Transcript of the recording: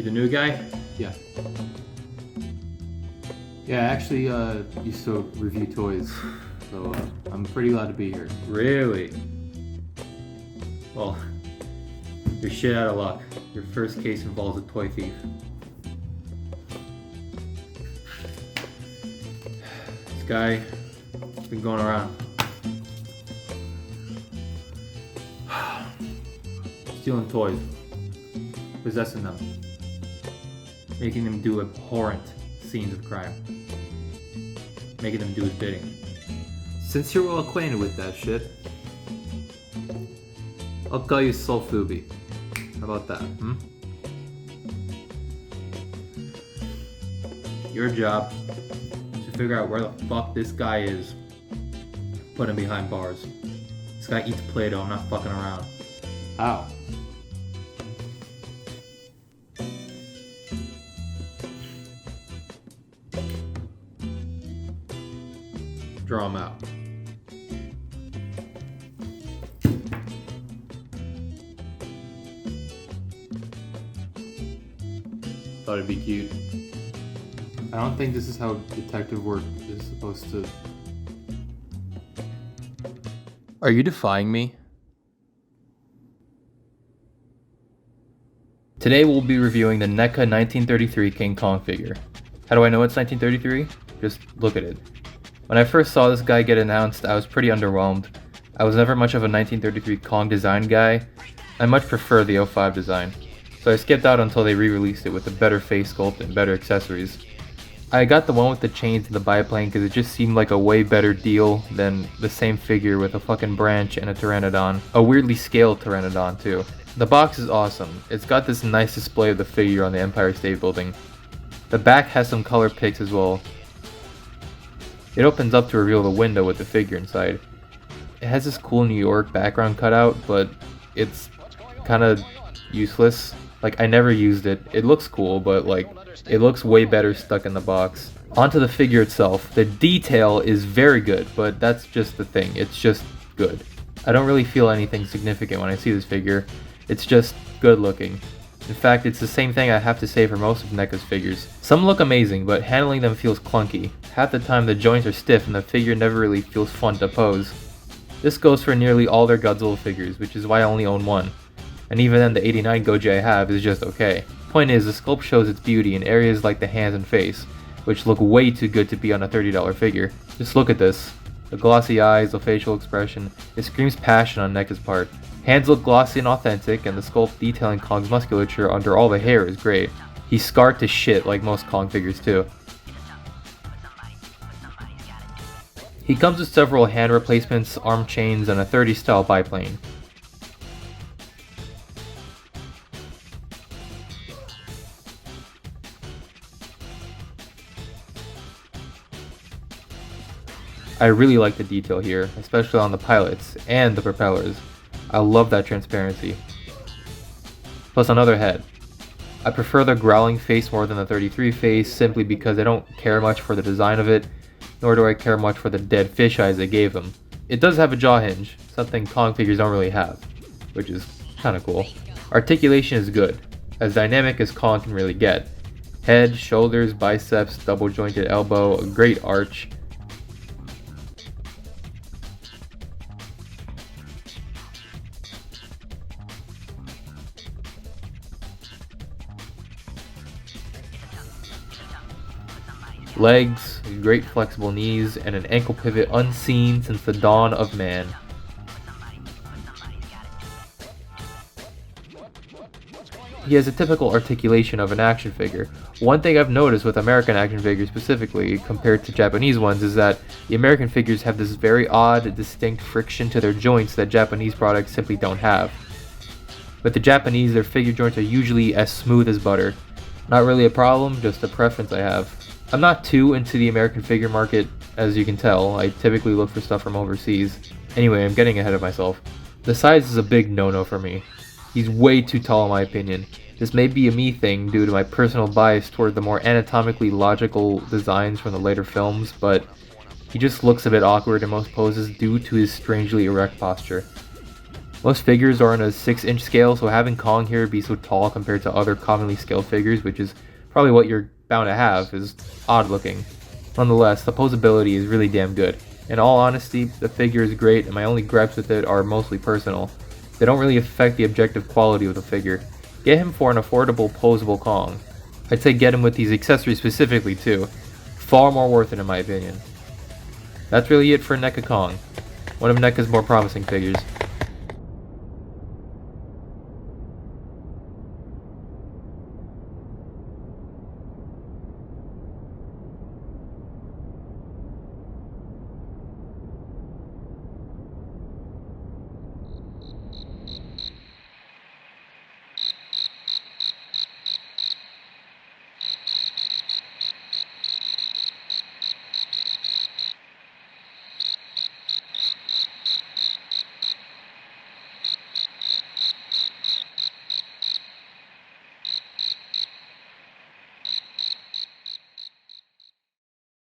You the new guy? Yeah. Yeah, I actually used to review toys, so I'm pretty glad to be here. Really? Well, you're shit out of luck. Your first case involves a toy thief. This guy has been going around. Stealing toys. Possessing them. Making them do abhorrent scenes of crime. Making them do his bidding. Since you're well acquainted with that shit, I'll call you Soul Fubi. How about that, Your job is to figure out where the fuck this guy is. Put him behind bars. This guy eats Play-Doh, I'm not fucking around. How? Draw him out. Thought it'd be cute. I don't think this is how detective work is supposed to... Are you defying me? Today we'll be reviewing the Neca 1933 King Kong figure. How do I know it's 1933? Just look at it. When I first saw this guy get announced, I was pretty underwhelmed. I was never much of a 1933 Kong design guy. I much prefer the 05 design, so I skipped out until they re-released it with a better face sculpt and better accessories. I got the one with the chains and the biplane because it just seemed like a way better deal than the same figure with a fucking branch and a pteranodon. A weirdly scaled pteranodon too. The box is awesome. It's got this nice display of the figure on the Empire State Building. The back has some color pics as well. It opens up to reveal the window with the figure inside. It has this cool New York background cutout, but it's kind of useless. Like, I never used it. It looks cool, but like, it looks way better stuck in the box. Onto the figure itself. The detail is very good, but that's just the thing. It's just good. I don't really feel anything significant when I see this figure. It's just good looking. In fact, it's the same thing I have to say for most of NECA's figures. Some look amazing, but handling them feels clunky. Half the time the joints are stiff and the figure never really feels fun to pose. This goes for nearly all their Godzilla figures, which is why I only own one. And even then, the 89 Goji I have is just okay. Point is, the sculpt shows its beauty in areas like the hands and face, which look way too good to be on a $30 figure. Just look at this. The glossy eyes, the facial expression, it screams passion on NECA's part. Hands look glossy and authentic, and the sculpt detailing Kong's musculature under all the hair is great. He's scarred to shit like most Kong figures too. He comes with several hand replacements, arm chains, and a 30 style biplane. I really like the detail here, especially on the pilots and the propellers. I love that transparency. Plus another head. I prefer the growling face more than the 33 face simply because I don't care much for the design of it, nor do I care much for the dead fish eyes they gave him. It does have a jaw hinge, something Kong figures don't really have, which is kinda cool. Articulation is good, as dynamic as Kong can really get. Head, shoulders, biceps, double jointed elbow, a great arch. Legs, great flexible knees, and an ankle pivot unseen since the dawn of man. He has a typical articulation of an action figure. One thing I've noticed with American action figures specifically compared to Japanese ones is that the American figures have this very odd, distinct friction to their joints that Japanese products simply don't have. With the Japanese, their figure joints are usually as smooth as butter. Not really a problem, just a preference I have. I'm not too into the American figure market, as you can tell. I typically look for stuff from overseas. Anyway, I'm getting ahead of myself. The size is a big no-no for me. He's way too tall in my opinion. This may be a me thing due to my personal bias toward the more anatomically logical designs from the later films, but he just looks a bit awkward in most poses due to his strangely erect posture. Most figures are on a 6-inch scale, so having Kong here be so tall compared to other commonly scaled figures, which is probably what you're bound to have, is odd looking. Nonetheless, the posability is really damn good. In all honesty, the figure is great, and my only gripes with it are mostly personal. They don't really affect the objective quality of the figure. Get him for an affordable, posable Kong. I'd say get him with these accessories specifically too. Far more worth it in my opinion. That's really it for Neca Kong, one of Neca's more promising figures.